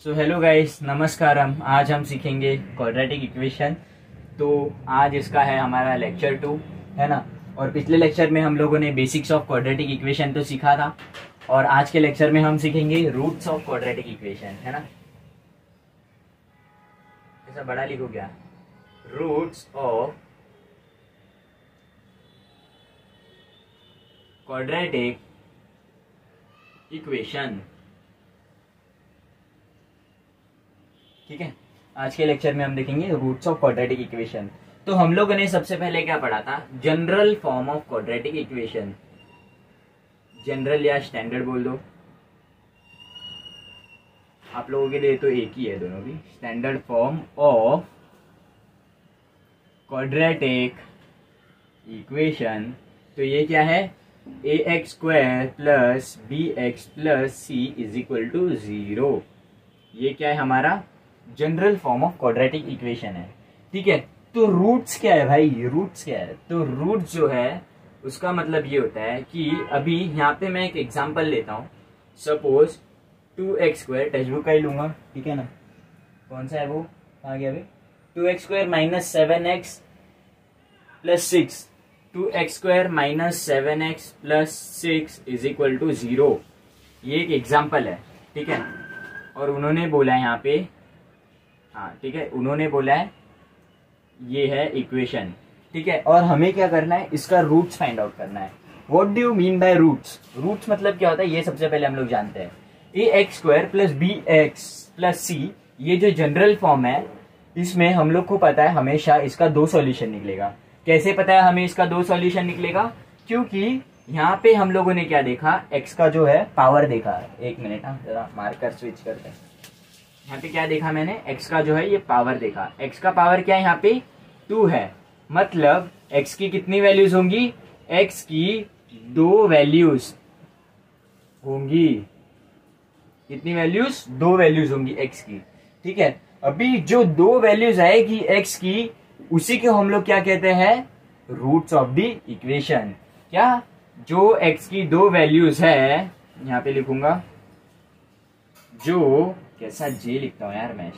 So hello guys, नमस्कारम। आज हम सीखेंगे क्वाड्रेटिक इक्वेशन। तो आज इसका है हमारा लेक्चर 2, है ना। और पिछले लेक्चर में हम लोगों ने बेसिक्स ऑफ क्वाड्रेटिक इक्वेशन तो सीखा था, और आज के लेक्चर में हम सीखेंगे रूट्स ऑफ क्वाड्रेटिक इक्वेशन, है ना। ऐसा बड़ा लिखो क्या, रूट्स ऑफ क्वाड्रेटिक इक्वेशन। ठीक है, आज के लेक्चर में हम देखेंगे रूट्स ऑफ क्वाड्रेटिक इक्वेशन। तो हम लोगों ने सबसे पहले क्या पढ़ा था, general form of quadratic equation. General या स्टैंडर्ड बोल दो, आप लोगों के लिए तो एक ही है दोनों भी। Standard form of quadratic equation. तो ये क्या है, ax² plus bx plus c is equal to 0। ये क्या है, हमारा general form of quadratic equation है। ठीक है, तो रूट्स क्या है भाई, रूट्स क्या है। तो रूट्स जो है उसका मतलब ये होता है कि अभी यहाँ पे मैं एक एग्जांपल लेता हूँ। सपोज 2x², टेक्स्ट बुक का ही लूंगा, ठीक है ना। कौन सा है वो, आ गया भाई। 2x² minus 7x plus 6, 2x² minus 7x plus 6 is equal to 0। ये एक एग्जाम्पल है, ठीक है। और उन्होंने बोला है यहाँ पे, हाँ ठीक है, उन्होंने बोला है ये है इक्वेशन, ठीक है। और हमें क्या करना है, इसका रूट्स फाइंड आउट करना है। What do you mean by roots. Roots मतलब क्या होता है, ये सबसे पहले हम लोग जानते हैं। ax² plus bx plus c, ये जो जनरल फॉर्म है, इसमें हम लोग को पता है हमेशा इसका 2 सॉल्यूशन निकलेगा। कैसे पता है हमें इसका 2 सॉल्यूशन निकलेगा, क्योंकि यहाँ पे हम लोगों ने क्या देखा, x का जो है पावर देखा। एक मिनट, हाँ जरा मार्कर स्विच करते हैं। यहाँ पे क्या देखा मैंने, x का जो है ये पावर देखा। x का पावर क्या है, यहाँ पे 2 है। मतलब x की कितनी वैल्यूज होंगी, x की 2 वैल्यूज होंगी। कितनी वैल्यूज, 2 वैल्यूज होंगी x की, ठीक है। अभी जो 2 वैल्यूज आएगी x की, उसी को हम लोग क्या कहते हैं, रूट्स ऑफ द इक्वेशन। क्या, जो x की 2 वैल्यूज है, यहाँ पे लिखूंगा, जो कैसा जे लिखता हूं यार मैं,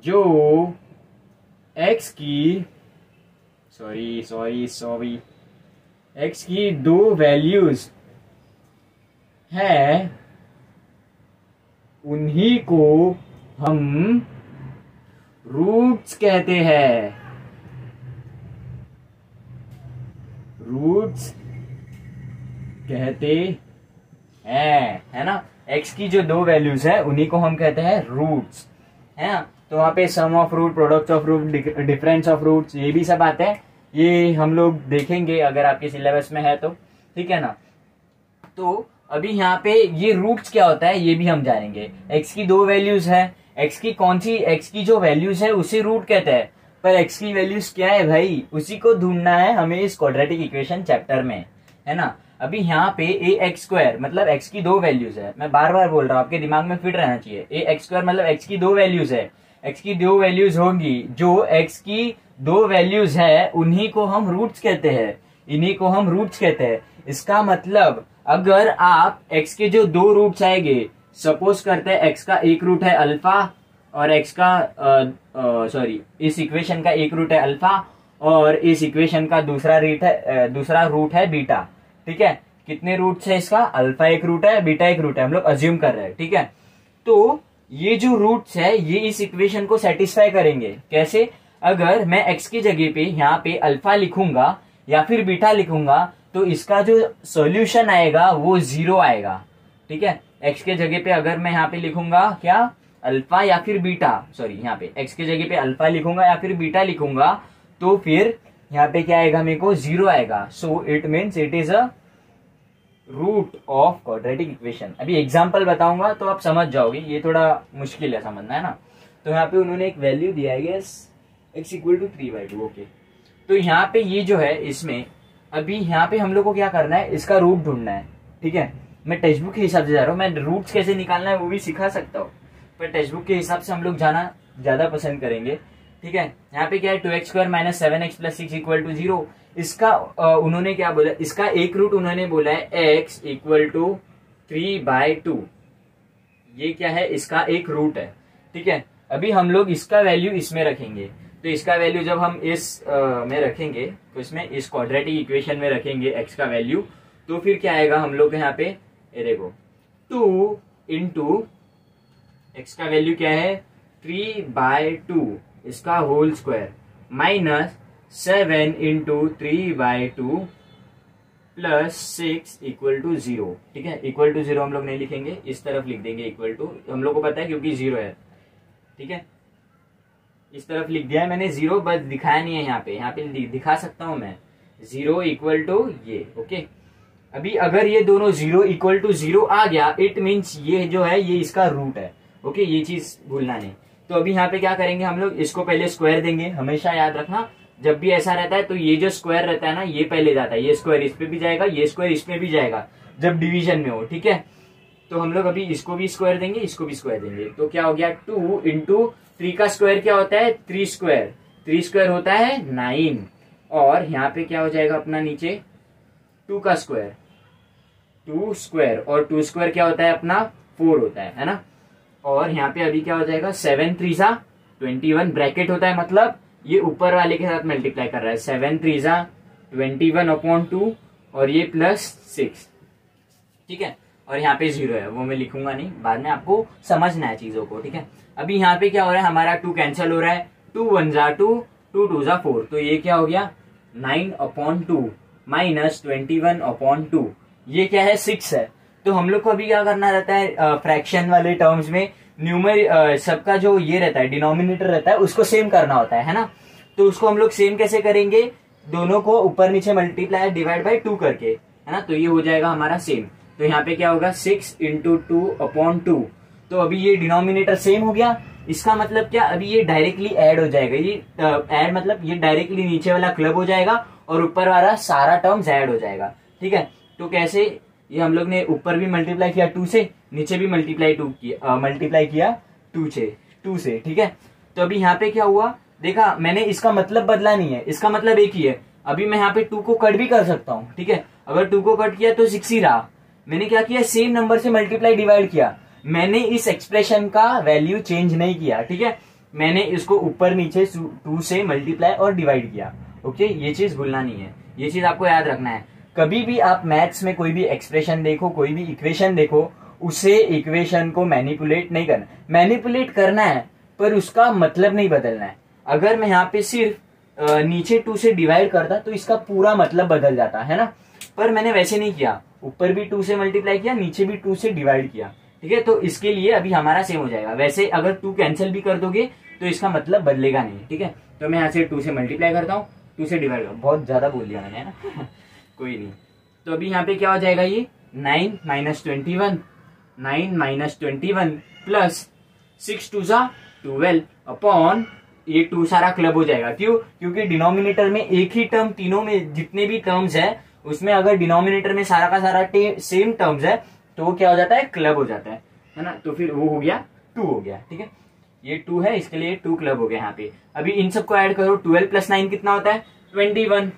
जो x की सॉरी x की 2 वैल्यूज है, उन्हीं को हम रूट्स कहते हैं। रूट्स कहते हैं, है ना। x की जो 2 वैल्यूज है उन्हीं को हम कहते हैं रूट्स, है ना। तो वहां पे sum of root, product of root, difference of roots, ये भी सब आते हैं। ये हम लोग देखेंगे अगर आपके सिलेबस में है तो, ठीक है ना। तो अभी यहाँ पे ये रूट्स क्या होता है ये भी हम जानेंगे। x की 2 वैल्यूज है, x की कौन सी, x की जो वैल्यूज है उसे रूट कहते हैं। पर x की वैल्यूज क्या है भाई, उसी को ढूंढना है हमें इस क्वाड्रेटिक इक्वेशन चैप्टर में, है ना। अभी यहाँ पे ax² मतलब x की 2 वैल्यूज है। मैं बार बार बोल रहा हूँ, आपके दिमाग में फिट रहना चाहिए। ax² मतलब x की 2 वैल्यूज है। x की 2 वैल्यूज होंगी, जो x की 2 वैल्यूज है उन्हीं को हम रूट्स कहते हैं, इन्हीं को हम रूट्स कहते हैं। इसका मतलब अगर आप x के जो 2 रूट्स आएंगे, सपोज करते हैं x का एक रूट है अल्फा, और x का इस इक्वेशन का एक रूट है अल्फा, और इस इक्वेशन का दूसरा रूट है बीटा, ठीक है। कितने रूट्स है इसका, अल्फा एक रूट है, बीटा एक रूट है, हम लोग अज्यूम कर रहे हैं, ठीक है। तो ये जो रूट्स है ये इस इक्वेशन को सेटिस्फाई करेंगे। कैसे, अगर मैं x की जगह पे यहाँ पे अल्फा लिखूंगा या फिर बीटा लिखूंगा, तो इसका जो सॉल्यूशन आएगा वो 0 आएगा, ठीक है। x के जगह पे अगर मैं यहाँ पे लिखूंगा क्या, अल्फा या फिर बीटा, यहाँ पे x के जगह पे अल्फा लिखूंगा या फिर बीटा लिखूंगा, तो फिर यहाँ पे क्या आएगा, मेरे को 0 आएगा। So it means it is a root of quadratic equation. अभी एग्जांपल बताऊंगा तो आप समझ जाओगे, ये थोड़ा मुश्किल है समझना, है ना। तो यहाँ पे उन्होंने एक वैल्यू दिया है, x इक्वल टू 3/2, ओके। तो यहाँ पे ये जो है, इसमें अभी यहाँ पे हम लोग को क्या करना है, इसका रूट ढूंढना है, ठीक है। मैं टेक्स्ट बुक के हिसाब से जा रहा हूँ, मैं रूट्स कैसे निकालना है वो भी सिखा सकता हूँ, पर टेक्स्ट बुक के हिसाब से हम लोग जाना ज्यादा पसंद करेंगे, ठीक है। यहाँ पे क्या है, 2x² minus 7x plus 6 equal to 0। इसका उन्होंने क्या बोला, इसका एक रूट उन्होंने बोला है x इक्वल टू 3/2। ये क्या है, इसका एक रूट है, ठीक है। अभी हम लोग इसका वैल्यू इसमें रखेंगे, तो इसका वैल्यू जब हम इस में रखेंगे, तो इसमें इस क्वाड्रेटिक इक्वेशन में रखेंगे एक्स का वैल्यू, तो फिर क्या आएगा हम लोग यहाँ पे, ये देखो 2 इंटू एक्स का वैल्यू क्या है 3/2 इसका whole square minus 7 into 3/2 plus 6 equal to 0, ठीक है। इक्वल टू 0 हम लोग नहीं लिखेंगे, इस तरफ लिख देंगे इक्वल टू, हम लोग को पता है क्योंकि 0 है, ठीक है। इस तरफ लिख दिया है मैंने 0, बस दिखाया नहीं है यहाँ पे दिखा सकता हूं मैं 0 इक्वल टू ये, ओके। अभी अगर ये दोनों 0 इक्वल टू 0 आ गया, इट मीन्स ये जो है ये इसका रूट है, ओके। ये चीज भूलना नहीं। तो अभी यहाँ पे क्या करेंगे हम लोग, इसको पहले स्क्वायर देंगे, हमेशा याद रखना जब भी ऐसा रहता है तो ये जो स्क्वायर रहता है ना ये पहले जाता है, ये स्क्वायर इस पे भी जाएगा, ये स्क्वायर इसमें भी जाएगा जब डिवीजन में हो, ठीक है। तो हम लोग अभी इसको भी स्क्वायर देंगे, इसको भी स्क्वायर देंगे, तो क्या हो गया 2 इंटू 3 का स्क्वायर क्या होता है 3 स्क्वायर, 3 स्क्वायर होता है 9, और यहाँ पे क्या हो जाएगा अपना नीचे 2 का स्क्वायर 2 स्क्वायर, और 2 स्क्वायर क्या होता है अपना 4 होता है ना। और यहाँ पे अभी क्या हो जाएगा 7 3 21, ब्रैकेट होता है मतलब ये ऊपर वाले के साथ मल्टीप्लाई कर रहा है, 7 3 21/2 और ये प्लस 6, ठीक है। और यहाँ पे 0 है, वो मैं लिखूंगा नहीं, बाद में आपको समझना है चीजों को, ठीक है। अभी यहाँ पे क्या हो रहा है हमारा 2 कैंसिल हो रहा है, 2 1 2 2 2 4, तो ये क्या हो गया 9/2 माइनस 21/2, ये क्या है 6 है। तो हम लोग को अभी क्या करना रहता है फ्रैक्शन वाले टर्म्स में न्यूमर सबका जो ये रहता है डिनोमिनेटर रहता है उसको सेम करना होता है ना। तो उसको हम लोग सेम कैसे करेंगे, दोनों को ऊपर नीचे मल्टीप्लाई डिवाइड बाय 2 करके, है ना। तो ये हो जाएगा हमारा सेम, तो यहाँ पे क्या होगा 6 इंटू 2/2, तो अभी ये डिनोमिनेटर सेम हो गया। इसका मतलब क्या, अभी ये डायरेक्टली ऐड हो जाएगा, ये ऐड मतलब ये डायरेक्टली नीचे वाला क्लब हो जाएगा और ऊपर वाला सारा टर्म्स ऐड हो जाएगा, ठीक है। तो कैसे, ये हम लोग ने ऊपर भी मल्टीप्लाई किया 2 से, नीचे भी मल्टीप्लाई किया 2 से, ठीक है। तो अभी यहाँ पे क्या हुआ, देखा मैंने इसका मतलब बदला नहीं है, इसका मतलब एक ही है। अभी मैं यहाँ पे 2 को कट भी कर सकता हूँ, ठीक है। अगर 2 को कट किया तो 6 ही रहा, मैंने क्या किया सेम नंबर से मल्टीप्लाई डिवाइड किया, मैंने इस एक्सप्रेशन का वैल्यू चेंज नहीं किया, ठीक है। मैंने इसको ऊपर नीचे 2 से मल्टीप्लाई और डिवाइड किया, ओके। ये चीज भूलना नहीं है, ये चीज आपको याद रखना है। कभी भी आप मैथ्स में कोई भी एक्सप्रेशन देखो, कोई भी इक्वेशन देखो, उसे इक्वेशन को मैनिपुलेट नहीं करना, मैनिपुलेट करना है पर उसका मतलब नहीं बदलना है। अगर मैं यहाँ पे सिर्फ नीचे 2 से डिवाइड करता तो इसका पूरा मतलब बदल जाता है ना, पर मैंने वैसे नहीं किया, ऊपर भी 2 से मल्टीप्लाई किया, नीचे भी 2 से डिवाइड किया, ठीक है। तो इसके लिए अभी हमारा सेम हो जाएगा। वैसे अगर 2 कैंसिल भी कर दोगे तो इसका मतलब बदलेगा नहीं, ठीक है। तो मैं यहाँ से 2 से मल्टीप्लाई करता हूँ, 2 से डिवाइड, बहुत ज्यादा बोल दिया मैंने, है ना कोई नहीं। तो अभी यहाँ पे क्या हो जाएगा, ये 9 - 21 प्लस 6 2 12 अपॉन ये 2 सारा क्लब हो जाएगा। क्यों, क्योंकि डिनोमिनेटर में एक ही टर्म, तीनों में जितने भी टर्म्स है उसमें अगर डिनोमिनेटर में सारा का सारा सेम टर्म्स है तो वो क्या हो जाता है, क्लब हो जाता है ना। तो फिर वो हो गया 2 हो गया, ठीक है। ये 2 है, इसके लिए 2 क्लब हो गया यहाँ पे। अभी इन सबको ऐड करो, 12 + 9 कितना होता है 21,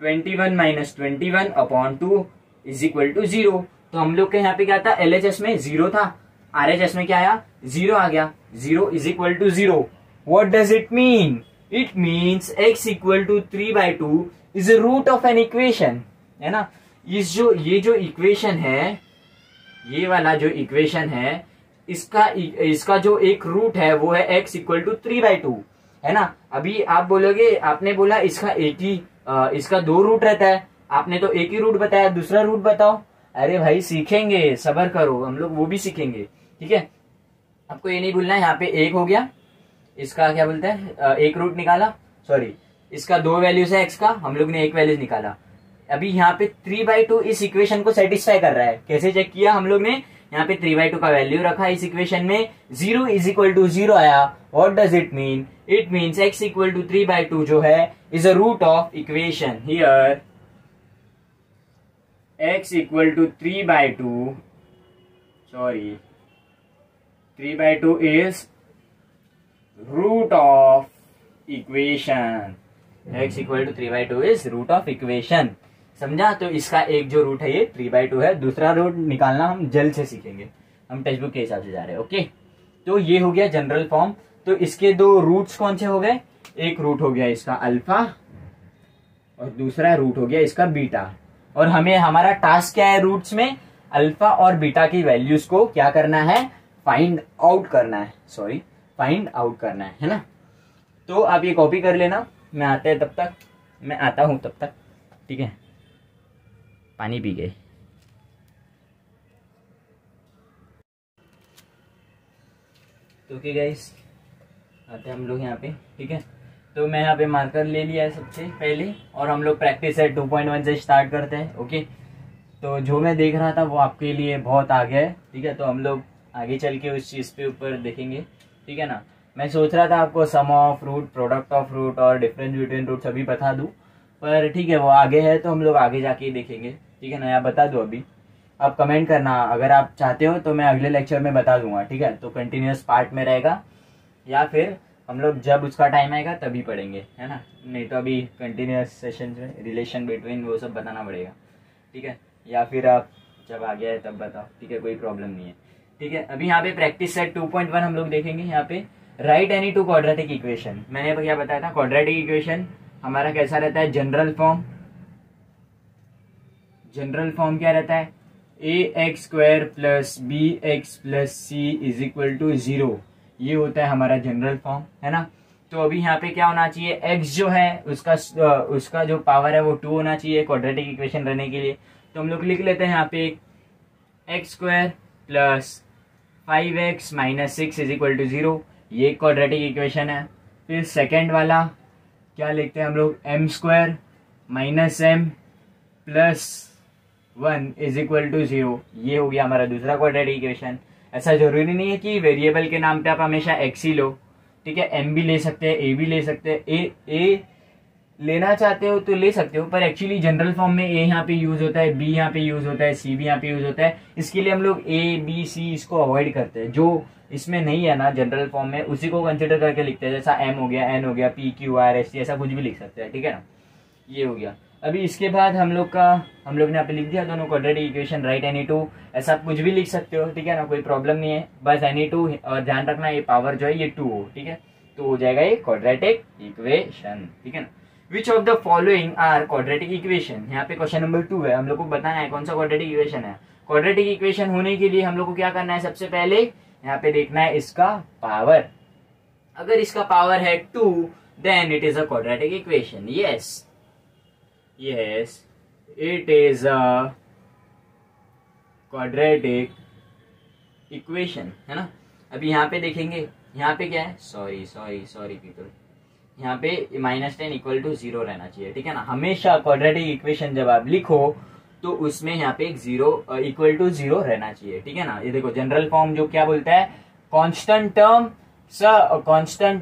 21 - 21/2 इज इक्वल टू 0। तो हम लोग के यहाँ पे क्या था, LHS में 0 था, RHS में क्या आया 0 आ गया, 0 is equal to 0। What does it mean, it means x equal to 3/2 is a root of an equation, है ना। ये जो इक्वेशन है, ये वाला जो इक्वेशन है, इसका जो एक रूट है वो है x इक्वल टू 3/2, है ना। अभी आप बोलोगे, आपने बोला इसका एक ही इसका 2 रूट रहता है, आपने तो एक ही रूट बताया, दूसरा रूट बताओ। अरे भाई सीखेंगे, सब्र करो, हम लोग वो भी सीखेंगे, ठीक है। आपको ये नहीं भूलना है, यहाँ पे 1 हो गया, इसका क्या बोलते हैं एक रूट निकाला, सॉरी इसका 2 वैल्यूज है x का, हम लोग ने 1 वैल्यूज निकाला। अभी यहाँ पे 3/2 इस इक्वेशन को सेटिस्फाई कर रहा है, कैसे चेक किया हम लोग ने, यहाँ पे 3/2 का वैल्यू रखा इस इक्वेशन में, 0 इज इक्वल टू 0 आया। What does it mean, it means x equal to 3/2 जो है is a root of equation. Here x equal to 3/2, sorry 3/2 is root of equation, x equal to 3/2 is root of equation, समझा। तो इसका एक जो root है ये 3/2 है, दूसरा रूट निकालना हम जल्द से सीखेंगे, हम टेक्स्ट बुक के हिसाब से जा रहे हैं। ओके, तो ये हो गया जनरल फॉर्म। तो इसके दो रूट्स कौन से हो गए, एक रूट हो गया इसका अल्फा और दूसरा रूट हो गया इसका बीटा। और हमें हमारा टास्क क्या है, रूट्स में अल्फा और बीटा की वैल्यूज को क्या करना है, फाइंड आउट करना है ना। तो आप ये कॉपी कर लेना, मैं आता हूं तब तक, ठीक है। पानी पी गए। तो ओके गाइस, आते हैं हम लोग यहाँ पे, ठीक है। तो मैं यहाँ पे मार्कर ले लिया है सबसे पहले, और हम लोग प्रैक्टिस सेट 2.1 से स्टार्ट करते हैं। ओके, तो जो मैं देख रहा था वो आपके लिए बहुत आगे है, ठीक है। तो हम लोग आगे चल के उस चीज़ पे ऊपर देखेंगे, ठीक है ना। मैं सोच रहा था आपको sum of root, product of root और डिफरेंस बिटवीन रूट सभी बता दूं, पर ठीक है वो आगे है, तो हम लोग आगे जाके ही देखेंगे, ठीक है ना। यहाँ बता दूं अभी, आप कमेंट करना अगर आप चाहते हो तो मैं अगले लेक्चर में बता दूंगा, ठीक है। तो कंटिन्यूअस पार्ट में रहेगा, या फिर हम लोग जब उसका टाइम आएगा तभी पढ़ेंगे, है ना। नहीं तो अभी कंटिन्यूअस सेशन में रिलेशन बिटवीन वो सब बताना पड़ेगा, ठीक है। या फिर आप जब आ गया है तब बताओ, ठीक है, कोई प्रॉब्लम नहीं है, ठीक है। अभी यहाँ पे प्रैक्टिस सेट 2.1 हम लोग देखेंगे। यहाँ पे right any two quadratic equation, मैंने क्या बताया था, क्वाड्रेटिक इक्वेशन हमारा कैसा रहता है, जनरल फॉर्म क्या रहता है, ax² plus bx plus C is equal to 0, ये होता है हमारा जनरल फॉर्म, है ना। तो अभी यहाँ पे क्या होना चाहिए, x जो है उसका जो पावर है वो 2 होना चाहिए क्वाड्रेटिक इक्वेशन रहने के लिए। तो हम लोग लिख लेते हैं यहाँ पे x² plus 5x minus 6 is equal to 0, ये क्वाड्रेटिक इक्वेशन है। फिर सेकेंड वाला क्या लिखते हैं हम लोग, m² minus m plus 1 is equal to 0, ये हो गया हमारा दूसरा क्वाड्रेटिक इक्वेशन। ऐसा जरूरी नहीं है कि वेरिएबल के नाम पे आप हमेशा x ही लो, ठीक है। m भी ले सकते हैं, a भी ले सकते हैं, a लेना चाहते हो तो ले सकते हो, पर एक्चुअली जनरल फॉर्म में a यहाँ पे यूज होता है, b यहाँ पे यूज होता है, c भी यहाँ पे यूज होता है। इसके लिए हम लोग a b c इसको अवॉइड करते हैं, जो इसमें नहीं है ना जनरल फॉर्म में उसी को कंसिडर करके लिखते हैं। जैसा m हो गया, n हो गया, p q r s t ऐसा कुछ भी लिख सकते हैं, ठीक है ना। ये हो गया। अभी इसके बाद हम लोग ने यहाँ पे लिख दिया दोनों quadratic equation, right any two, ऐसा आप कुछ भी लिख सकते हो, ठीक है ना, कोई प्रॉब्लम नहीं है, बस एनी टू, और ध्यान रखना ये पावर जो है ये 2 हो, ठीक है। तो हो जाएगा ये क्वाड्रेटिक इक्वेशन, ठीक है ना। Which of the following are quadratic equation, यहाँ पे क्वेश्चन नंबर 2 है, हम लोग को बताना है कौन सा क्वाड्रेटिक इक्वेशन है। क्वाड्रेटिक इक्वेशन होने के लिए हम लोग को क्या करना है, सबसे पहले यहाँ पे देखना है इसका पावर। अगर इसका पावर है 2 then it is a quadratic equation. Yes, it is a quadratic equation, है ना। अभी यहाँ पे देखेंगे, यहाँ पे क्या है, सॉरी पीपल, यहाँ पे -10 इक्वल टू 0 रहना चाहिए, ठीक है ना। हमेशा क्वाड्रेटिक इक्वेशन जब आप लिखो तो उसमें यहाँ पे एक 0 इक्वल टू 0 रहना चाहिए, ठीक है ना। ये देखो जनरल फॉर्म जो क्या बोलता है, कांस्टेंट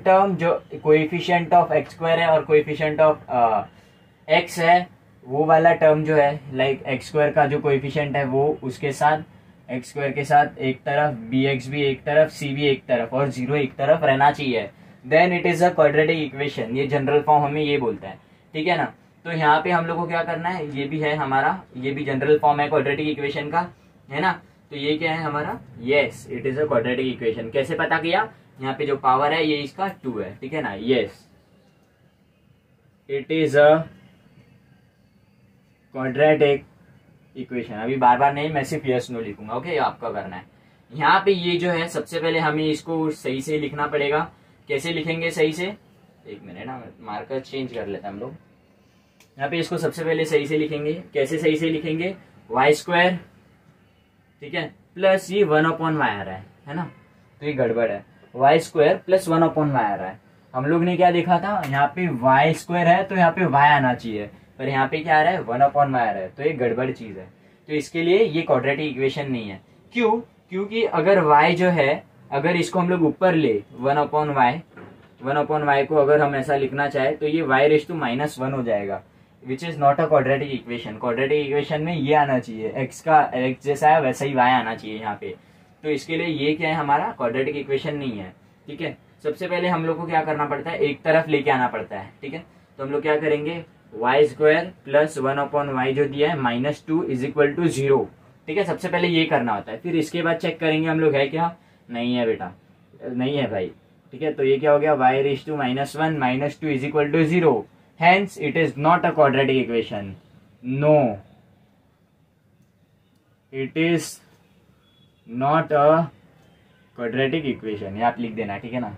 टर्म जो कोएफिशिएंट ऑफ x² है और कोएफिशिएंट ऑफ x है, वो वाला टर्म जो है, लाइक x² का जो कोएफिशिएंट है वो उसके साथ x² के साथ एक तरफ, bx भी एक तरफ, c भी एक तरफ और 0 एक तरफ रहना चाहिए, then it is a quadratic equation. ये जनरल फॉर्म हमें ये बोलता है, ठीक है ना। तो यहाँ पे हम लोग को क्या करना है, ये भी है हमारा, ये भी जनरल फॉर्म है क्वाड्रेटिक इक्वेशन का, है ना। तो ये क्या है हमारा, yes it is a quadratic equation. कैसे पता किया, यहाँ पे जो पावर है ये इसका 2 है, ठीक है ना। Yes it is a quadratic equation. अभी बार बार नहीं, मैं सिर्फ यस नो लिखूंगा, ओके, आपका करना है। यहाँ पे ये जो है सबसे पहले हमें इसको सही से लिखना पड़ेगा। कैसे लिखेंगे सही से, एक मिनट ना, मार्कर चेंज कर लेते हैं हम लोग। यहाँ पे इसको सबसे पहले सही से लिखेंगे। कैसे सही से लिखेंगे, y², ठीक है, प्लस ये 1/y आ रहा है ना, तो ये गड़बड़ है। y² प्लस 1/y आ रहा है। हम लोग ने क्या देखा था, यहाँ पे y² है तो यहाँ पे y आना चाहिए, पर यहाँ पे क्या आ रहा है, 1/y आ रहा है, तो ये गड़बड़ चीज है। तो इसके लिए ये क्वाड्रेटिक इक्वेशन नहीं है। क्यों, क्योंकि अगर y जो है, अगर इसको हम लोग ऊपर ले 1/y को अगर हम ऐसा लिखना चाहे तो ये y⁻1 हो जाएगा, which is not a quadratic equation. Quadratic equation में ये आना चाहिए, x जैसा है वैसा ही y आना चाहिए यहाँ पे। तो इसके लिए ये क्या है, हमारा क्वाड्रेटिक इक्वेशन नहीं है, ठीक है। सबसे पहले हम लोग को क्या करना पड़ता है, एक तरफ लेके आना पड़ता है, ठीक है। तो हम लोग क्या करेंगे, y² प्लस 1/y जो दिया है -2 इज इक्वल टू 0, ठीक है, सबसे पहले ये करना होता है, फिर इसके बाद चेक करेंगे हम लोग है क्या, नहीं है बेटा, नहीं है भाई। ठीक है, तो ये क्या हो गया, y raise to -1 -2 is equal to 0, hence it is not a quadratic equation. No, it is not a quadratic equation, ये आप लिख देना, ठीक है ना।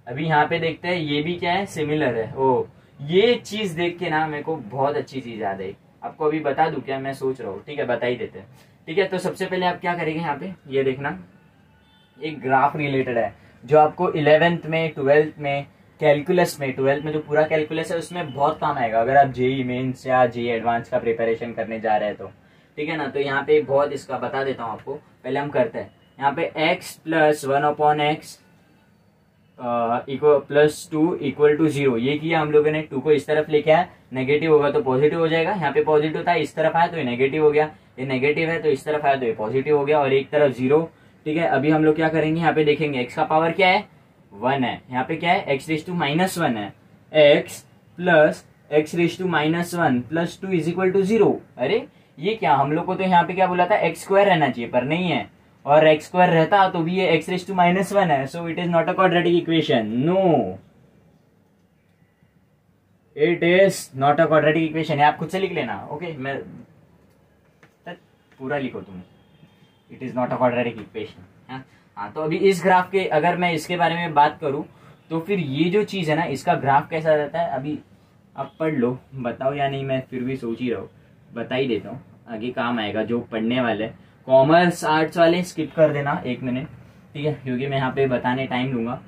अभी यहाँ पे देखते हैं, ये भी क्या है, सिमिलर है। ओ, ये चीज देख के ना मेरे को बहुत अच्छी चीज याद आई, आपको अभी बता दूं क्या, मैं सोच रहा हूँ, ठीक है बता ही देते हैं। ठीक है, तो सबसे पहले आप क्या करेंगे, यहाँ पे ये देखना, एक ग्राफ रिलेटेड है जो आपको 11th में 12th में कैलकुलस में 12th में जो पूरा कैलकुलस है उसमें बहुत काम आएगा, अगर आप जेई मेंस या जेई एडवांस का प्रिपरेशन करने जा रहे हैं तो। ठीक है ना, तो यहाँ पे बहुत इसका बता देता हूँ आपको, पहले हम करते हैं। यहाँ पे x plus 1/x plus 2 equal to 0, ये किया हम लोगों ने, 2 को इस तरफ लेके आया, नेगेटिव होगा तो पॉजिटिव हो जाएगा, यहाँ पे पॉजिटिव था इस तरफ आया तो ये नेगेटिव हो गया, ये नेगेटिव है तो इस तरफ आया तो ये पॉजिटिव हो गया, और एक तरफ 0। ठीक है, अभी हम लोग क्या करेंगे, यहाँ पे देखेंगे x का पावर क्या है, 1 है, यहाँ पे क्या है, x रेज टू -1 है, x plus x raise to -1 plus 2 is equal to 0। अरे ये क्या, हम लोग को तो यहाँ पे क्या बोला था, x स्क्वायर रहना चाहिए, पर नहीं है, और x स्क्वायर रहता तो भी ये x रेज टू -1 है, so it is not a quadratic equation. No, it is not a quadratic equation, आप खुद से लिख लेना, ओके, मैं पूरा लिखो तुम, it is not a quadratic equation. हाँ, तो अभी इस ग्राफ के अगर मैं इसके बारे में बात करूं तो फिर ये जो चीज है ना, इसका ग्राफ कैसा रहता है, अभी आप पढ़ लो, बताओ या नहीं, मैं फिर भी सोच ही रहा हूँ, बता ही देता हूँ, आगे काम आएगा जो पढ़ने वाले। कॉमर्स आर्ट्स वाले स्किप कर देना 1 मिनट, ठीक है, क्योंकि मैं यहाँ पे बताने टाइम लूंगा।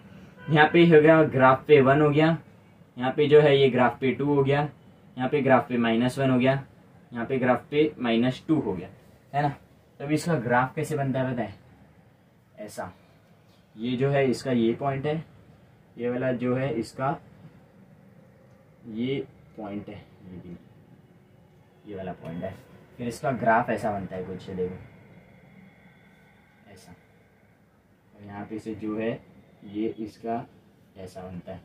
यहाँ पे हो गया ग्राफ पे 1 हो गया, यहाँ पे जो है ये ग्राफ पे 2 हो गया, यहाँ पे ग्राफ पे -1 हो गया, यहाँ पे ग्राफ पे -2 हो गया, है ना। तब इसका ग्राफ कैसे बनता है बताए, ऐसा, ये जो है इसका ये पॉइंट है, ये वाला जो है इसका ये पॉइंट है, ये भी ये वाला पॉइंट है, फिर इसका ग्राफ ऐसा बनता है कुछ, देखो ऐसा, और यहाँ पे से जो है ये इसका ऐसा बनता है,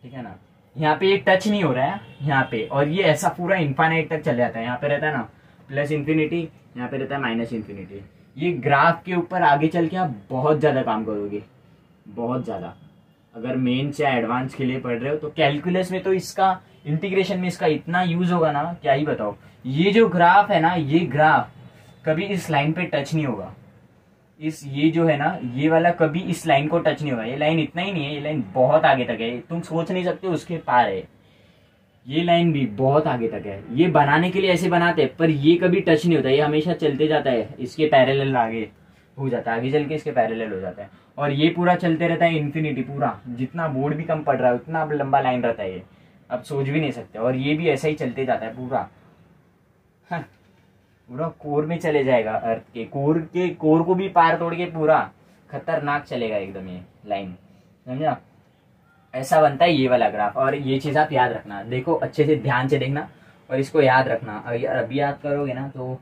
ठीक है ना। यहाँ पे ये टच नहीं हो रहा है यहाँ पे, और ये ऐसा पूरा इन्फाइनाइट तक चल जाता है, यहाँ पे रहता है ना +∞, यहाँ पे रहता है -∞। ये ग्राफ के ऊपर आगे चल के आप बहुत ज्यादा काम करोगे, बहुत ज्यादा, अगर मेंस या एडवांस के लिए पढ़ रहे हो तो। कैलकुलस में तो इसका इंटीग्रेशन में इसका इतना यूज होगा ना, क्या ही बताओ। ये जो ग्राफ है ना, ये ग्राफ कभी इस लाइन पे टच नहीं होगा, ये जो है ना, ये वाला कभी इस लाइन को टच नहीं होगा, ये लाइन इतना ही नहीं है, ये लाइन बहुत आगे तक है, तुम सोच नहीं सकते उसके पार है, ये लाइन भी बहुत आगे तक है। ये बनाने के लिए ऐसे बनाते हैं, पर ये कभी टच नहीं होता, ये हमेशा चलते जाता है, इसके पैरेलल आगे हो जाता है, आगे चल के इसके पैरेलल हो जाता है, और ये पूरा चलते रहता है इन्फिनिटी, पूरा जितना बोर्ड भी कम पड़ रहा है उतना लंबा लाइन रहता है ये, अब सोच भी नहीं सकते। और ये भी ऐसा ही चलते जाता है पूरा, हाँ, पूरा कोर में चले जाएगा, अर्थ के कोर को भी पार तोड़ के पूरा खतरनाक चलेगा एकदम ये लाइन, समझा। ऐसा बनता है ये वाला ग्राफ, और ये चीज आप याद रखना, देखो अच्छे से ध्यान से देखना और इसको याद रखना, अभी याद करोगे ना तो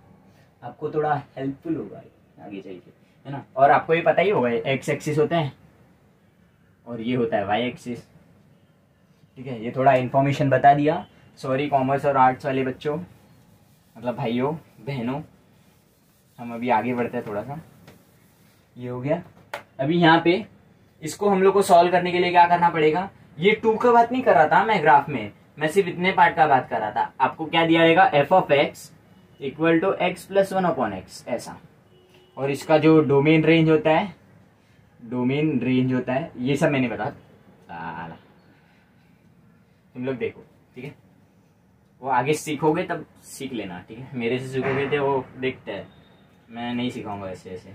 आपको थोड़ा हेल्पफुल होगा आगे चल के, है ना। और आपको ये पता ही होगा एक्स एक्सिस होता है और ये होता है वाई एक्सिस, ठीक है। ये थोड़ा इन्फॉर्मेशन बता दिया, सॉरी कॉमर्स और आर्ट्स वाले बच्चों, मतलब भाइयों बहनों। हम अभी आगे बढ़ते हैं थोड़ा सा, ये हो गया। अभी यहाँ पे इसको हम लोग को सॉल्व करने के लिए क्या करना पड़ेगा, ये 2 का बात नहीं कर रहा था मैं ग्राफ में, मैं सिर्फ इतने पार्ट का बात कर रहा था। आपको क्या दिया रहेगा, f(x) = x + 1/x ऐसा, और इसका जो डोमेन रेंज होता है, ये सब मैंने बता, तुम लोग देखो, ठीक है। वो आगे सीखोगे तब सीख लेना, ठीक है। मेरे से सीखोगे तो वो देखते हैं, मैं नहीं सिखाऊंगा ऐसे ऐसे,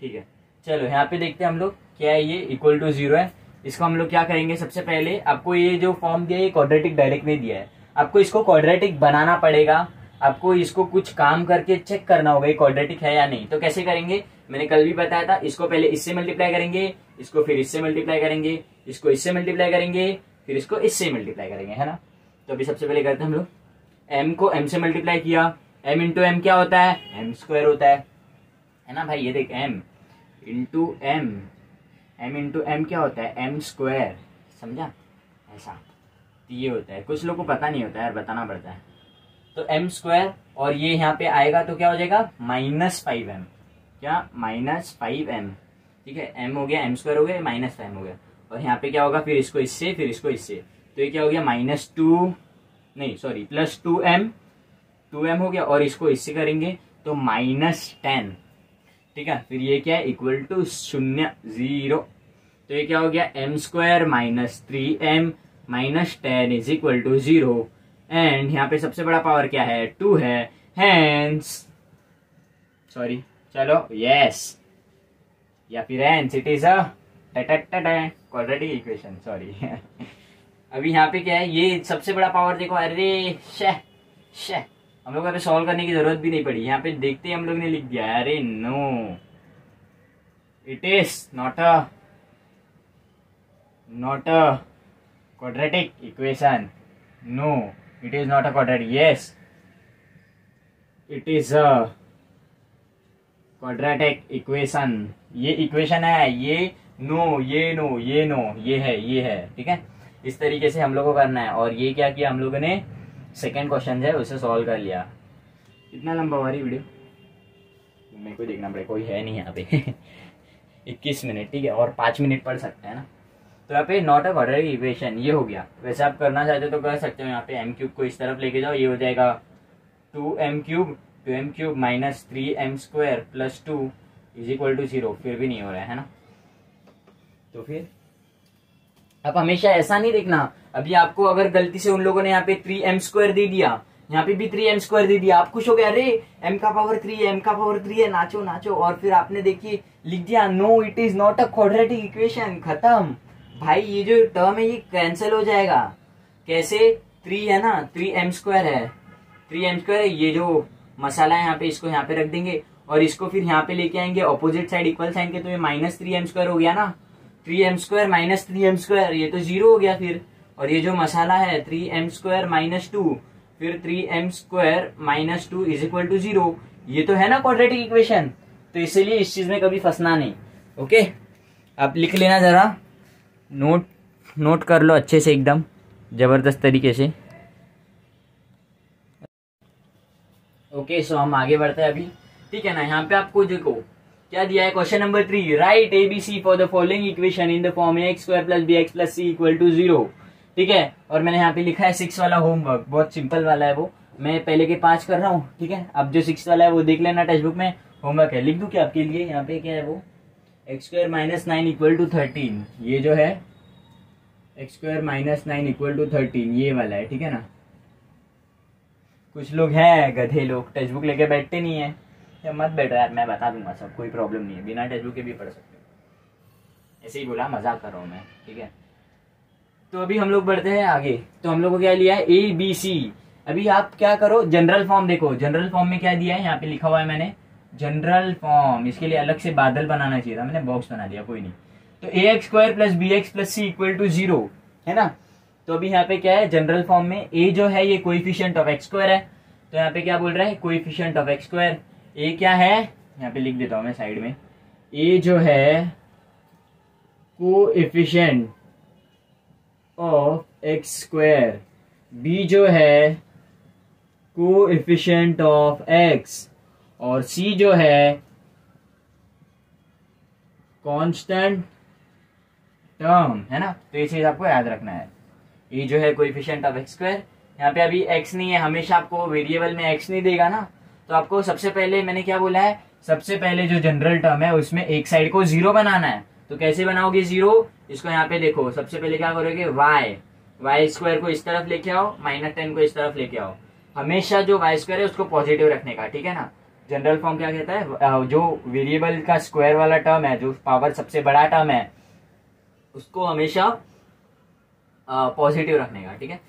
ठीक है। चलो यहाँ पे देखते हैं हम लोग, क्या है ये, =0 है। इसको हम लोग क्या करेंगे, सबसे पहले आपको ये जो फॉर्म दिया है ये क्वाड्रेटिक डायरेक्ट में दिया है, आपको इसको क्वाड्रेटिक बनाना पड़ेगा, आपको इसको कुछ काम करके चेक करना होगा ये क्वाड्रेटिक है या नहीं। तो कैसे करेंगे, मैंने कल भी बताया था, इसको पहले इससे मल्टीप्लाई करेंगे, इसको फिर इससे मल्टीप्लाई करेंगे, इसको इससे मल्टीप्लाई करेंगे, फिर इसको इससे मल्टीप्लाई करेंगे, है ना। तो अभी सबसे पहले करते हैं हम लोग, m को m से मल्टीप्लाई किया, m इंटू एम क्या होता है, m² होता है ना भाई। ये देख m इंटू m क्या होता है, m², समझा ऐसा। तो ये होता है, कुछ लोग को पता नहीं होता है यार, बताना पड़ता है, तो एम स्क्वायर और ये यहाँ पे आएगा तो क्या हो जाएगा -5m, क्या -5m, ठीक है। m हो गया, m स्क्वायर हो गया, -5m हो गया, और यहाँ पे क्या होगा फिर इसको इससे फिर इसको इससे, तो ये क्या हो गया +2m हो गया, और इसको इससे करेंगे तो -10, ठीक है। फिर ये क्या है इक्वल टू 0 0, तो ये क्या हो गया m square -3m -10 is equal to 0, and यहाँ पे सबसे बड़ा पावर क्या है 2 है, हेंस सॉरी चलो यस या फिर hence it is a quadratic equation, sorry अभी यहाँ पे क्या है ये सबसे बड़ा पावर देखो, अरे शे हम लोग को सॉल्व करने की जरूरत भी नहीं पड़ी, यहाँ पे देखते ही हम लोग ने लिख दिया, अरे no it is not a quadratic equation, no it is not a quadratic, yes it is a quadratic equation, ये इक्वेशन है, ये नो ये है, ठीक है। इस तरीके से हम लोग को करना है, और ये क्या किया हम लोगों ने सेकेंड क्वेश्चन है उसे सॉल्व कर लिया। इतना लंबा हुआ रही वीडियो, मेरे को देखना पड़ेगा, कोई है नहीं यहाँ पे 21 मिनट, ठीक है, और 5 मिनट पढ़ सकते हैं ना। तो यहाँ पे नॉट अ क्वाड्रेटिक इक्वेशन ये हो गया। वैसे आप करना चाहते हो तो कर सकते हो, यहाँ पे m क्यूब को इस तरफ लेके जाओ, ये हो जाएगा 2m cube -3m square +2 is equal to 0, फिर भी नहीं हो रहा है ना। तो फिर आप हमेशा ऐसा नहीं देखना, अभी आपको अगर गलती से उन लोगों ने यहाँ पे 3m स्क्वायर दे दिया, यहाँ पे भी 3m स्क्वायर दे दिया, आप खुश हो गए, अरे m का पावर 3 है, m का पावर 3 है, नाचो नाचो, और फिर आपने देखिए लिख दिया no it is not a quadratic equation, खत्म भाई, ये जो टर्म है ये कैंसिल हो जाएगा। कैसे 3 है ना, 3m स्क्वायर है, 3m स्क्वायर है, ये जो मसाला है यहाँ पे इसको यहाँ पे रख देंगे, और इसको फिर यहाँ पे लेके आएंगे ऑपोजिट साइड इक्वल साइन के, तो ये -3m स्क्वायर हो गया ना, 3m स्क्वायर -3m स्क्वायर, ये तो 0 हो गया फिर, और ये जो मसाला है 3m स्क्वायर -2 फिर 3m square -2 is equal to 0, ये तो है ना क्वाड्रेटिक इक्वेशन। तो इसीलिए इस चीज में कभी फंसना नहीं, ओके। आप लिख लेना जरा, नोट कर लो अच्छे से, एकदम जबरदस्त तरीके से, ओके। सो हम आगे बढ़ते हैं अभी, ठीक है ना। यहाँ पे आपको देखो क्या दिया है, question number 3, right ABC for the following equation in the form x² + bx + c = 0, ठीक है। और मैंने यहाँ पे लिखा है 6 वाला होमवर्क, बहुत सिंपल वाला है वो, मैं पहले के 5 कर रहा हूँ, ठीक है। अब जो 6 वाला है वो देख लेना, टेक्स्ट बुक में होमवर्क है, लिख दूं क्या आपके लिए, यहाँ पे क्या है वो x² - 9 = 13, ये जो है x² - 9 = 13 ये वाला है, ठीक है ना। कुछ लोग हैं गधे लोग, टेक्स्ट बुक लेके बैठते नहीं है, या मत बैठो यार, मैं बता दूंगा सब, कोई प्रॉब्लम नहीं है, बिना टेक्स्ट बुक के भी पढ़ सकते हो, ऐसे ही बोला, मजाक कर रहा हूँ मैं, ठीक है। तो अभी हम लोग बढ़ते हैं आगे, तो हम लोग को क्या लिया है ABC। अभी आप क्या करो, जनरल फॉर्म देखो, जनरल फॉर्म में क्या दिया है, यहाँ पे लिखा हुआ है मैंने जनरल फॉर्म, इसके लिए अलग से बादल बनाना चाहिए था, मैंने बॉक्स बना दिया, कोई नहीं। तो ax² + bx + c = 0 है ना। तो अभी यहाँ पे क्या है जनरल फॉर्म में, a जो है ये कोएफिशिएंट ऑफ x² है, तो यहाँ पे क्या बोल रहा है कोएफिशिएंट ऑफ x², a क्या है यहाँ पे लिख देता हूं मैं साइड में, a जो है कोएफिशिएंट ऑफ x², b जो है कोएफिशिएंट ऑफ x, और c जो है कांस्टेंट टर्म है ना। तो ये चीज आपको याद रखना है, ये जो है कोएफिशिएंट ऑफ x², यहाँ पे अभी x नहीं है, हमेशा आपको वेरिएबल में x नहीं देगा ना, तो आपको सबसे पहले मैंने क्या बोला है, सबसे पहले जो जनरल टर्म है उसमें एक साइड को 0 बनाना है। तो कैसे बनाओगे 0, इसको यहाँ पे देखो, सबसे पहले क्या करोगे y² को इस तरफ लेके आओ, -10 को इस तरफ लेके आओ, हमेशा जो y² है उसको पॉजिटिव रखने का, ठीक है ना। जनरल फॉर्म क्या कहता है, जो वेरिएबल का स्क्वायर वाला टर्म है, जो पावर सबसे बड़ा टर्म है, उसको हमेशा पॉजिटिव रखने का, ठीक है,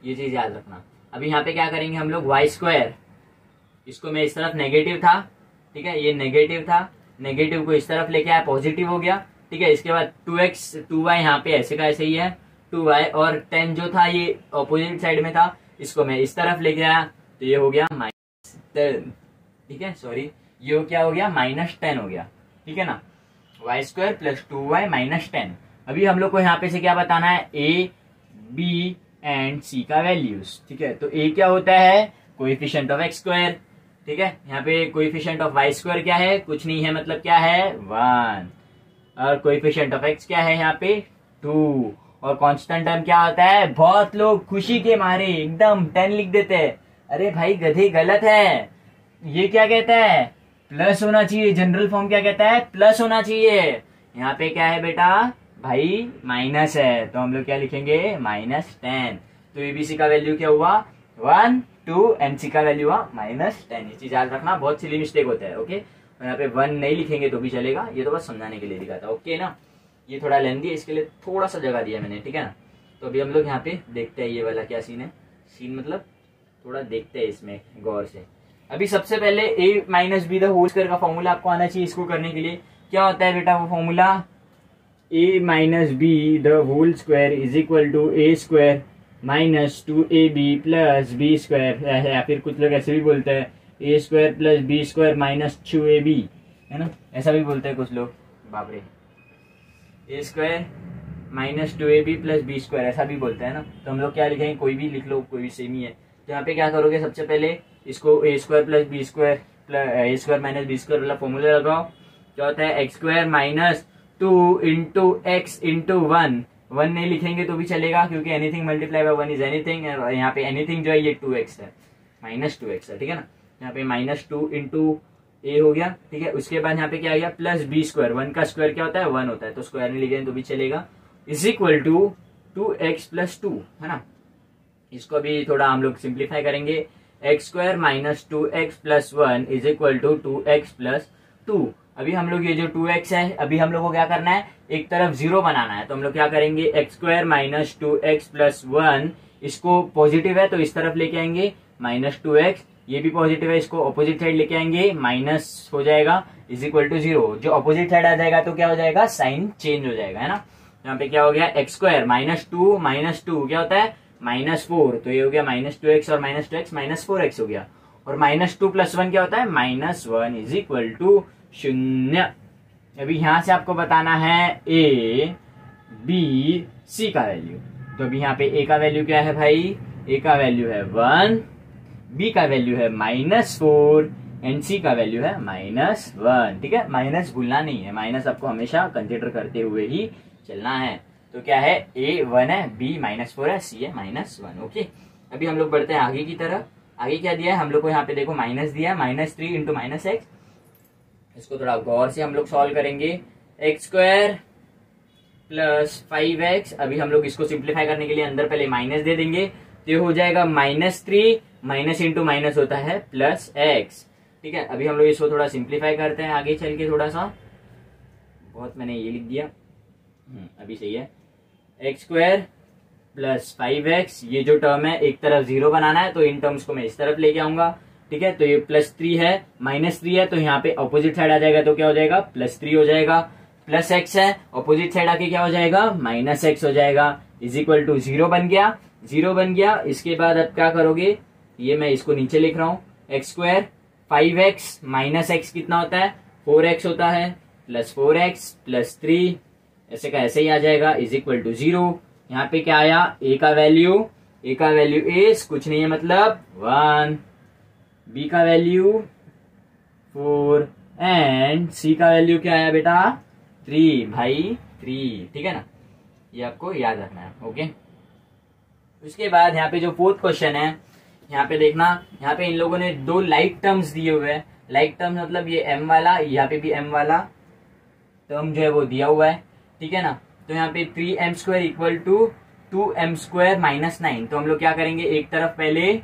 ये चीज याद रखना। अभी यहाँ पे क्या करेंगे हम लोग, y², इसको मैं इस तरफ नेगेटिव था, ठीक है, ये नेगेटिव था, नेगेटिव को इस तरफ लेके आया, पॉजिटिव हो गया, ठीक है। इसके बाद 2y यहाँ पे ऐसे का ऐसे ही है 2y, और 10 जो था ये ऑपोजिट साइड में था, इसको मैं इस तरफ लेके आया, तो ये हो गया -10, ठीक है, सॉरी ये क्या हो गया -10 हो गया, ठीक है ना, y² + 2y - 10। अभी हम लोग को यहाँ पे से क्या बताना है, a b एंड c का वैल्यूज, ठीक है। तो a क्या होता है कोएफिशिएंट ऑफ एक्स स्क्वायर, ठीक है। यहाँ पे कोएफिशिएंट ऑफ वाई स्क्वायर क्या है, कुछ नहीं है, मतलब क्या है 1, और कोएफिशिएंट ऑफ एक्स क्या है यहाँ पे 2, और कांस्टेंट टर्म क्या होता है, बहुत लोग खुशी के मारे एकदम 10 लिख देते हैं, अरे भाई गधे गलत है, ये क्या कहता है प्लस होना चाहिए, जनरल फॉर्म क्या कहता है प्लस होना चाहिए, यहाँ पे क्या है बेटा भाई माइनस है, तो हम लोग क्या लिखेंगे -10, तो एबीसी का वैल्यू क्या हुआ 1 2 एंड सी का वैल्यू हुआ -10, ये चीज याद रखना, बहुत सिली मिस्टेक होता है, ओके। और यहाँ पे 1 नहीं लिखेंगे तो भी चलेगा, ये तो बस समझाने के लिए लिखा था, ओके ना। ये थोड़ा लेंदी है, इसके लिए थोड़ा सा जगह दिया मैंने, ठीक है ना। तो अभी हम लोग यहाँ पे देखते हैं ये वाला क्या सीन है, सीन मतलब थोड़ा देखते हैं इसमें गौर से। अभी सबसे पहले a minus B the whole square का फॉर्मूला आपको आना चाहिए, इसको करने के लिए क्या होता है बेटा वो formula, a minus B the whole square is equal to A square minus 2ab plus B square, या फिर कुछ लोग ऐसे भी बोलते हैं A square plus B square minus 2ab, है ना, ऐसा भी बोलते हैं कुछ लोग, बाप रे, A square minus 2ab plus B square ऐसा भी बोलते हैं ना। तो हम लोग क्या लिखेंगे, कोई भी लिख लो, कोई भी सेम ही है। तो यहाँ पे क्या करोगे, सबसे पहले इसको A square plus B square plus A square minus B square वाला फॉर्मूला लगाओ, क्या होता है X square minus 2 into X into 1 नहीं लिखेंगे तो भी चलेगा, क्योंकि anything multiply by 1 is anything, यहाँ पे एनीथिंग जो है ये 2x है, -2x है, ठीक है ना। यहाँ पे -2 इंटू ए हो गया, ठीक है। उसके बाद यहाँ पे क्या आ गया प्लस बी स्क्वायर, 1 का स्क्वायर क्या होता है 1 होता है, तो स्क्वायर नहीं लिखेंगे तो भी चलेगा, is equal to 2x plus 2, है ना। इसको भी थोड़ा हम लोग सिंप्लीफाई करेंगे, X square minus 2x plus 1 is equal to 2x plus 2। अभी हम लोग ये जो 2x है, अभी हम लोग को क्या करना है, एक तरफ 0 बनाना है, तो हम लोग क्या करेंगे X square minus 2x plus 1, इसको पॉजिटिव है तो इस तरफ लेके आएंगे -2x, ये भी पॉजिटिव है, इसको ऑपोजिट साइड लेके आएंगे, माइनस हो जाएगा इज इक्वल टू 0, जो ऑपोजिट साइड आ जाएगा तो क्या हो जाएगा साइन चेंज हो जाएगा, है ना। यहाँ पे क्या हो गया एक्स स्क्वायर -2 क्या होता है -4, तो ये हो गया -2x और -2x -4x हो गया, और -2 प्लस 1 क्या होता है -1 इज इक्वल टू 0। अभी यहां से आपको बताना है ए बी सी का वैल्यू, तो अभी यहाँ पे ए का वैल्यू क्या है भाई, ए का वैल्यू है 1, बी का वैल्यू है -4 एंड सी का वैल्यू है -1, ठीक है। माइनस भूलना नहीं है, माइनस आपको हमेशा कंसिडर करते हुए ही चलना है। तो क्या है ए 1 है, बी -4 है, सी है -1, ओके। अभी हम लोग बढ़ते हैं आगे की तरफ, आगे क्या दिया है हम लोग को, यहाँ पे देखो माइनस दिया है, -3 इंटू -x, इसको थोड़ा गौर से हम लोग सॉल्व करेंगे, एक्स स्क्वायर प्लस 5x, अभी हम लोग इसको सिंप्लीफाई करने के लिए अंदर पहले माइनस दे देंगे, तो ये हो जाएगा -3, माइनस इंटू माइनस होता है +x, ठीक है। अभी हम लोग इसको थोड़ा सिंप्लीफाई करते हैं आगे चल के, थोड़ा सा बहुत मैंने ये लिख दिया, अभी सही है, एक्स स्क्वायर प्लस 5x, ये जो टर्म है एक तरफ 0 बनाना है, तो इन टर्म्स को मैं इस तरफ लेके आऊंगा, ठीक है। तो ये +3 है, -3 है, तो यहाँ पे ऑपोजिट साइड आ जाएगा तो क्या हो जाएगा +3 हो जाएगा, +x है, ऑपोजिट साइड आके क्या हो जाएगा -x हो जाएगा, इज इक्वल टू 0 बन गया, 0 बन गया। इसके बाद अब क्या करोगे, ये मैं इसको नीचे लिख रहा हूँ, x square 5x minus x कितना होता है 4x होता है, +4x प्लस 3 ऐसे का ऐसे ही आ जाएगा, इज इक्वल टू 0। यहाँ पे क्या आया a का वैल्यू इज कुछ नहीं है मतलब 1, b का वैल्यू 4 एंड c का वैल्यू क्या आया बेटा 3, भाई 3, ठीक है ना, ये आपको याद रखना है, ओके। उसके बाद यहाँ पे जो 4th क्वेश्चन है, यहाँ पे देखना, यहाँ पे इन लोगों ने 2 लाइक टर्म्स दिए हुए हैं, लाइक टर्म्स मतलब ये m वाला, यहाँ पे भी m वाला टर्म जो है वो दिया हुआ है, ठीक है ना। तो यहाँ पे 3m² equal to 2m² minus 9, तो हम लोग क्या करेंगे, एक तरफ पहले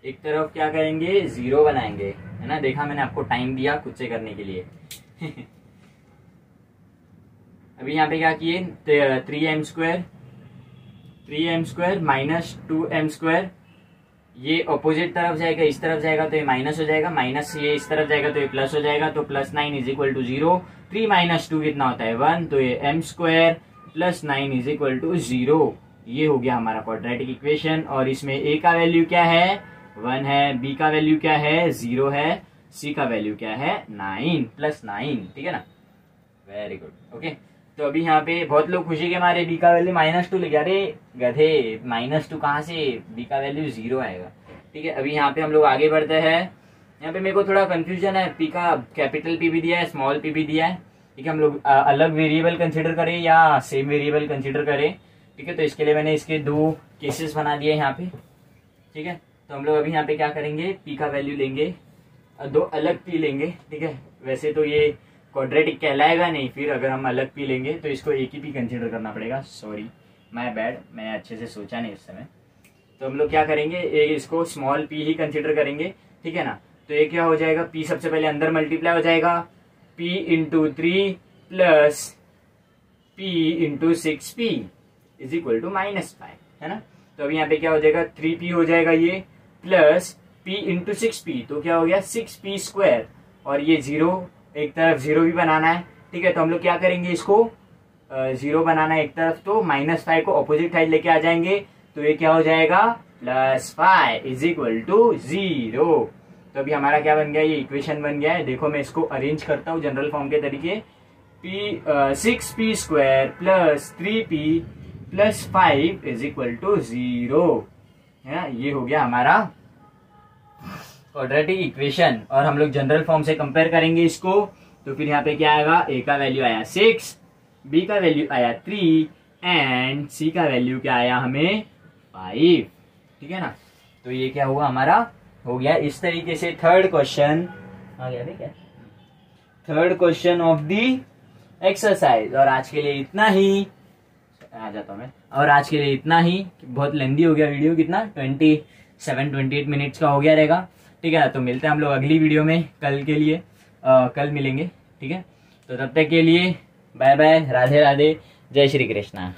क्या करेंगे 0 बनाएंगे, है ना, देखा मैंने आपको टाइम दिया खुद से करने के लिए अभी यहाँ पे क्या किए 3m² माइनस 2m², ये ऑपोजिट तरफ जाएगा, इस तरफ जाएगा तो ये माइनस हो जाएगा, माइनस ये इस तरफ जाएगा तो ये प्लस हो जाएगा, तो +9 इज इक्वल टू 0, 3 माइनस 2 कितना होता है 1, तो ये m² plus 9 is equal to 0, ये हो गया हमारा क्वाड्रेटिक इक्वेशन। और इसमें a का वैल्यू क्या है 1 है, b का वैल्यू क्या है 0 है, c का वैल्यू क्या है 9 +9, ठीक है ना, वेरी गुड, ओके। तो अभी यहाँ पे बहुत लोग खुशी के मारे बी का वैल्यू -2 लिखे, अरे गधे -2 कहाँ से, बी का वैल्यू 0 आएगा। ठीक है, अभी यहाँ पे हम लोग आगे बढ़ते हैं। यहाँ पे मेरे को थोड़ा कंफ्यूजन है, पी का कैपिटल पी भी दिया है, स्मॉल पी भी दिया है। ठीक है, हम लोग अलग वेरिएबल कंसिडर करें या सेम वेरिएबल कंसिडर करें। ठीक है, तो इसके लिए मैंने इसके 2 केसेस बना दिए यहाँ पे। ठीक है, तो हम लोग अभी यहाँ पे क्या करेंगे, पी का वैल्यू लेंगे, 2 अलग पी लेंगे। ठीक है, वैसे तो ये क्वाड्रेटिक कहलाएगा नहीं, फिर अगर हम अलग पी लेंगे तो इसको एक ही पी कंसिडर करना पड़ेगा। सॉरी माय बैड, मैं अच्छे से सोचा नहीं इस समय। तो हम लोग क्या करेंगे, इसको स्मॉल पी ही कंसिडर करेंगे। ठीक है ना, तो ये क्या हो जाएगा, पी सबसे पहले अंदर मल्टीप्लाई हो जाएगा, P into 3 plus P into 6p is equal to -5, है ना। तो अभी यहाँ पे क्या हो जाएगा, 3p हो जाएगा ये, प्लस p इंटू 6p, तो क्या हो गया 6p², और ये 0 एक तरफ 0 भी बनाना है। ठीक है, तो हम लोग क्या करेंगे, इसको 0 बनाना है एक तरफ, तो -5 को ऑपोजिट साइड लेके आ जाएंगे, तो ये क्या हो जाएगा +5 इज इक्वल टू 0। तो अभी हमारा क्या बन गया, ये इक्वेशन बन गया है। देखो मैं इसको अरेंज करता हूँ जनरल फॉर्म के तरीके, 6p² plus 3p plus 5 is equal to 0, है। ये हो गया हमारा क्वाड्रेटिक इक्वेशन। और हम लोग जनरल फॉर्म से कंपेयर करेंगे इसको, तो फिर यहाँ पे क्या आएगा, ए का वैल्यू आया 6, बी का वैल्यू आया 3 एंड सी का वैल्यू क्या आया हमें 5। ठीक है ना, तो ये क्या हुआ हमारा, हो गया इस तरीके से। थर्ड क्वेश्चन आ गया क्या, third question of the exercise. और आज के लिए इतना ही, आ जाता हूं मैं, और आज के लिए इतना ही। बहुत लेंदी हो गया वीडियो, कितना 27-28 मिनट्स का हो गया रहेगा। ठीक है, तो मिलते हैं हम लोग अगली वीडियो में कल के लिए, कल मिलेंगे। ठीक है, तो तब तक के लिए बाय बाय, राधे राधे, जय श्री कृष्णा।